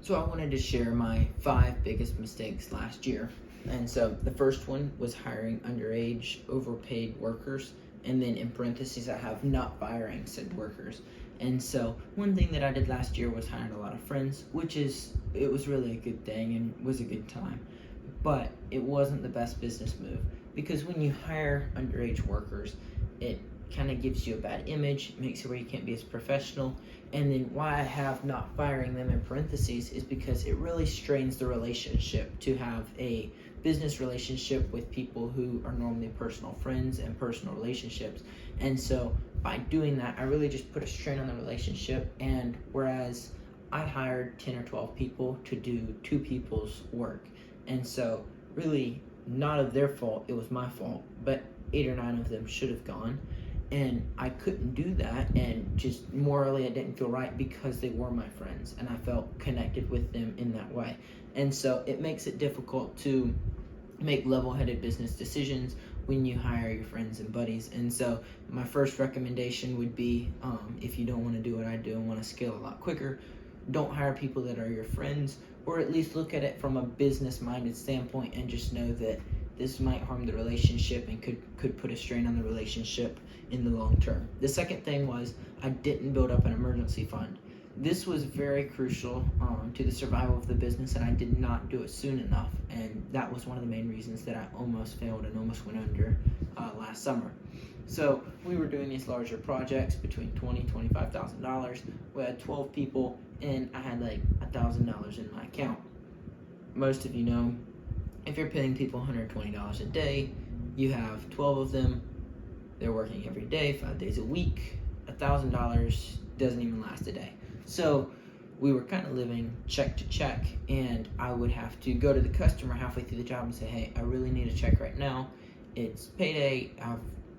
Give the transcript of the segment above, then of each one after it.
So I wanted to share my 5 biggest mistakes last year. And so the first one was hiring underage, overpaid workers. And then in parentheses, I have not firing said workers. And so one thing that I did last year was hiring a lot of friends, it was really a good thing and was a good time. But it wasn't the best business move because when you hire underage workers, it kind of gives you a bad image, makes it where you can't be as professional. And then why I have not firing them in parentheses is because it really strains the relationship to have a business relationship with people who are normally personal friends and personal relationships. And so by doing that, I really just put a strain on the relationship. And whereas I hired 10 or 12 people to do 2 people's work. And so really not of their fault, it was my fault, but 8 or 9 of them should have gone. And I couldn't do that, and just morally it didn't feel right because they were my friends and I felt connected with them in that way. And so it makes it difficult to make level-headed business decisions when you hire your friends and buddies. And so my first recommendation would be, if you don't want to do what I do and want to scale a lot quicker, don't hire people that are your friends, or at least look at it from a business-minded standpoint and just know that this might harm the relationship and could put a strain on the relationship in the long term. The second thing was I didn't build up an emergency fund. This was very crucial to the survival of the business, and I did not do it soon enough. And that was one of the main reasons that I almost failed and almost went under last summer. So we were doing these larger projects between $20,000-$25,000. We had 12 people, and I had like $1,000 in my account. Most of you know, if you're paying people $120 a day, you have 12 of them. They're working every day, 5 days a week. $1,000 doesn't even last a day. So we were kind of living check to check, and I would have to go to the customer halfway through the job and say, hey, I really need a check right now. It's payday. I've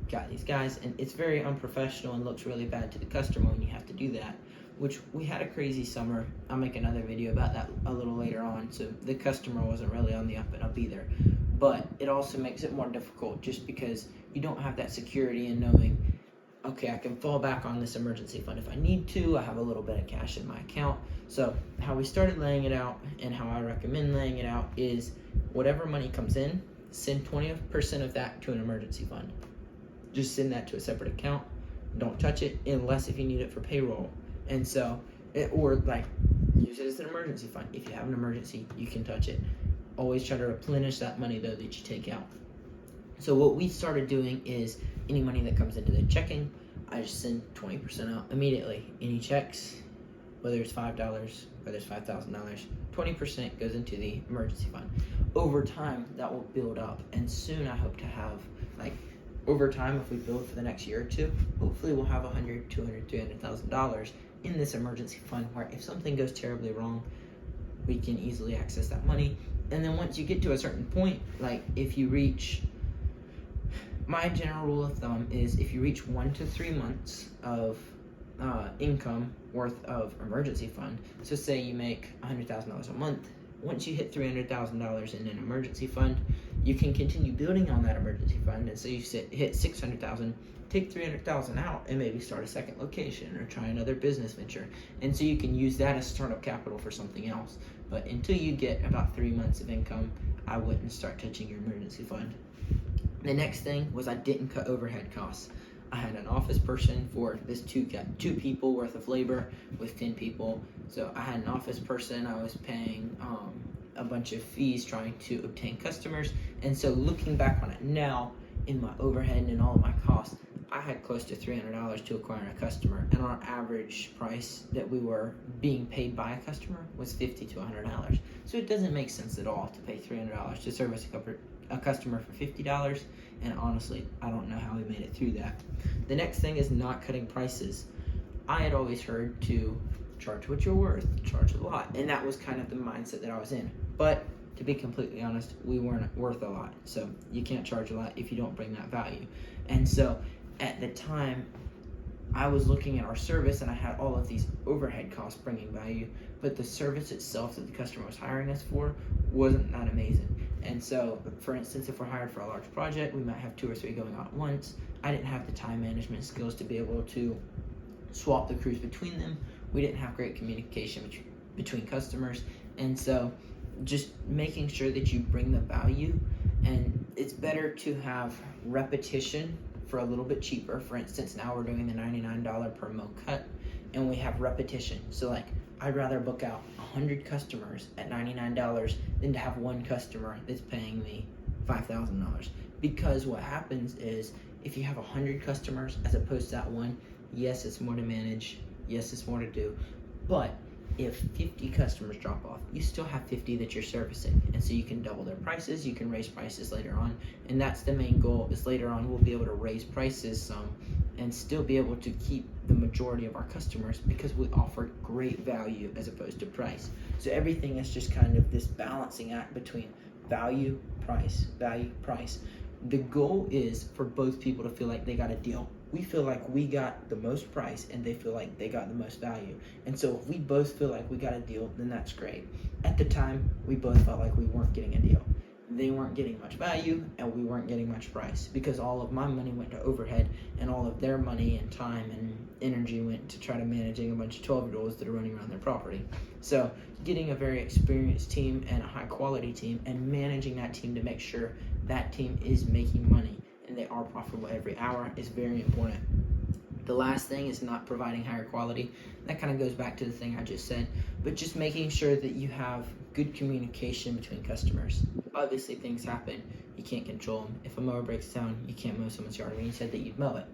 got these guys, and it's very unprofessional and looks really bad to the customer when you have to do that, which we had a crazy summer. I'll make another video about that a little later on, so the customer wasn't really on the up and up either. But it also makes it more difficult just because you don't have that security in knowing, okay, I can fall back on this emergency fund if I need to. I have a little bit of cash in my account. So how we started laying it out and how I recommend laying it out is whatever money comes in, send 20% of that to an emergency fund. Just send that to a separate account. Don't touch it unless if you need it for payroll. And so, use it as an emergency fund. If you have an emergency, you can touch it. Always try to replenish that money though that you take out. So what we started doing is any money that comes into the checking, I just send 20% out immediately. Any checks, whether it's $5, whether it's $5,000, 20% goes into the emergency fund. Over time, that will build up, and soon I hope to have, over time, if we build for the next year or two, hopefully we'll have $100,000, $200,000, $300,000 in this emergency fund where if something goes terribly wrong, we can easily access that money. And then once you get to a certain point, if you reach, my general rule of thumb is if you reach 1 to 3 months of income worth of emergency fund, so say you make $100,000 a month, once you hit $300,000 in an emergency fund, you can continue building on that emergency fund. And so you hit $600,000, take $300,000 out and maybe start a second location or try another business venture. And so you can use that as startup capital for something else. But until you get about 3 months of income, I wouldn't start touching your emergency fund. The next thing was I didn't cut overhead costs. I had an office person for this two people worth of labor with 10 people. So I had an office person. I was paying a bunch of fees trying to obtain customers. And so looking back on it now, in my overhead and in all of my costs, I had close to $300 to acquire a customer, and our average price that we were being paid by a customer was $50 to $100. So it doesn't make sense at all to pay $300 to service a customer for $50, and honestly, I don't know how we made it through that. The next thing is not cutting prices. I had always heard to charge what you're worth, charge a lot, and that was kind of the mindset that I was in. But to be completely honest, we weren't worth a lot, so you can't charge a lot if you don't bring that value. And so at the time, I was looking at our service and I had all of these overhead costs bringing value, but the service itself that the customer was hiring us for wasn't that amazing. And so, for instance, if we're hired for a large project, we might have 2 or 3 going on at once. I didn't have the time management skills to be able to swap the crews between them. We didn't have great communication between customers. And so just making sure that you bring the value, and it's better to have repetition for a little bit cheaper. For instance, now we're doing the $99 per mil cut, and we have repetition. So like, I'd rather book out 100 customers at $99 than to have one customer that's paying me $5,000. Because what happens is, if you have 100 customers as opposed to that one, yes, it's more to manage, yes, it's more to do, but if 50 customers drop off, you still have 50 that you're servicing, and so you can double their prices, you can raise prices later on, and that's the main goal, is later on we'll be able to raise prices some and still be able to keep the majority of our customers, because we offer great value as opposed to price. So everything is just kind of this balancing act between value, price, value, price. The goal is for both people to feel like they got a deal. We feel like we got the most price, and they feel like they got the most value. And so if we both feel like we got a deal, then that's great. At the time, we both felt like we weren't getting a deal. They weren't getting much value, and we weren't getting much price, because all of my money went to overhead, and all of their money and time and energy went to try to managing a bunch of 12-year-olds that are running around their property. So getting a very experienced team and a high quality team, and managing that team to make sure that team is making money and they are profitable every hour, is very important. The last thing is not providing higher quality. That kind of goes back to the thing I just said, but just making sure that you have good communication between customers. Obviously, things happen. You can't control them. If a mower breaks down, you can't mow someone's yard. I mean, you said that you'd mow it.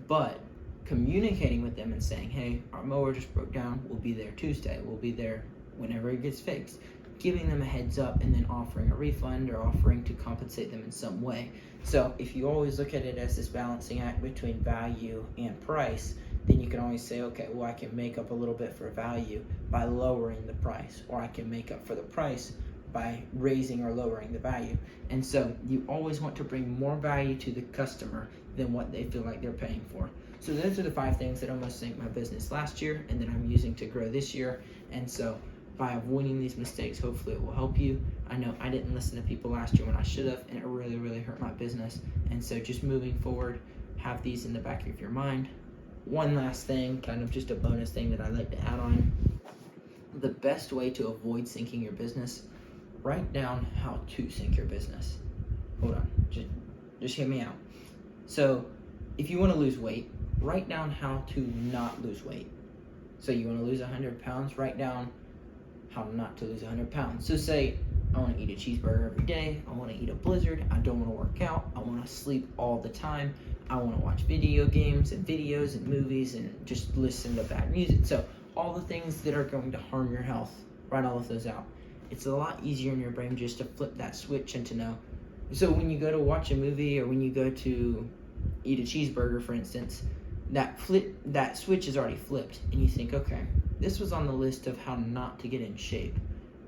But communicating with them and saying, hey, our mower just broke down. We'll be there Tuesday. We'll be there whenever it gets fixed. Giving them a heads up, and then offering a refund or offering to compensate them in some way. So if you always look at it as this balancing act between value and price, then you can always say, okay, well, I can make up a little bit for value by lowering the price, or I can make up for the price by raising or lowering the value. And so you always want to bring more value to the customer than what they feel like they're paying for. So those are the 5 things that almost sank my business last year, and that I'm using to grow this year. And so by avoiding these mistakes, hopefully it will help you. I know I didn't listen to people last year when I should have, and it really, really hurt my business. And so just moving forward, have these in the back of your mind. One last thing, kind of just a bonus thing that I like to add on. The best way to avoid sinking your business, write down how to sink your business. Hold on, just hear me out. So if you want to lose weight, write down how to not lose weight. So you want to lose 100 pounds, write down how not to lose 100 pounds. So say, I want to eat a cheeseburger every day, I want to eat a Blizzard, I don't want to work out, I want to sleep all the time, I want to watch video games and videos and movies and just listen to bad music. So all the things that are going to harm your health, write all of those out. It's a lot easier in your brain just to flip that switch and to know. So when you go to watch a movie, or when you go to eat a cheeseburger, for instance, that switch is already flipped, and you think, okay, this was on the list of how not to get in shape.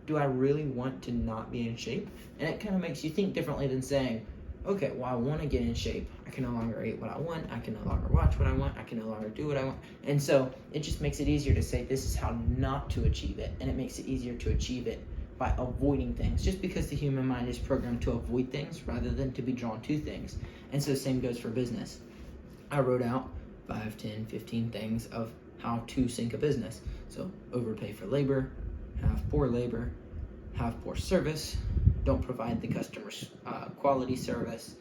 Do I really want to not be in shape? And it kind of makes you think differently than saying, okay, well, I want to get in shape. I can no longer eat what I want. I can no longer watch what I want. I can no longer do what I want. And so it just makes it easier to say, this is how not to achieve it. And it makes it easier to achieve it by avoiding things, just because the human mind is programmed to avoid things rather than to be drawn to things. And so the same goes for business. I wrote out 5, 10, 15 things of how to sink a business. So overpay for labor, have poor labor, have poor service, don't provide the customers quality service,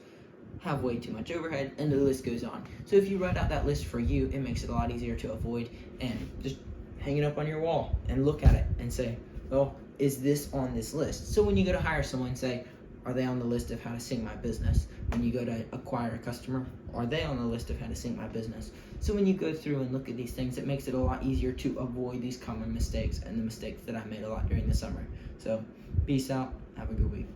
have way too much overhead, and the list goes on. So if you write out that list for you, it makes it a lot easier to avoid, and just hang it up on your wall and look at it and say, well, is this on this list? So when you go to hire someone, say, are they on the list of how to sink my business? When you go to acquire a customer, are they on the list of how to sink my business? So when you go through and look at these things, it makes it a lot easier to avoid these common mistakes and the mistakes that I made a lot during the summer. So peace out. Have a good week.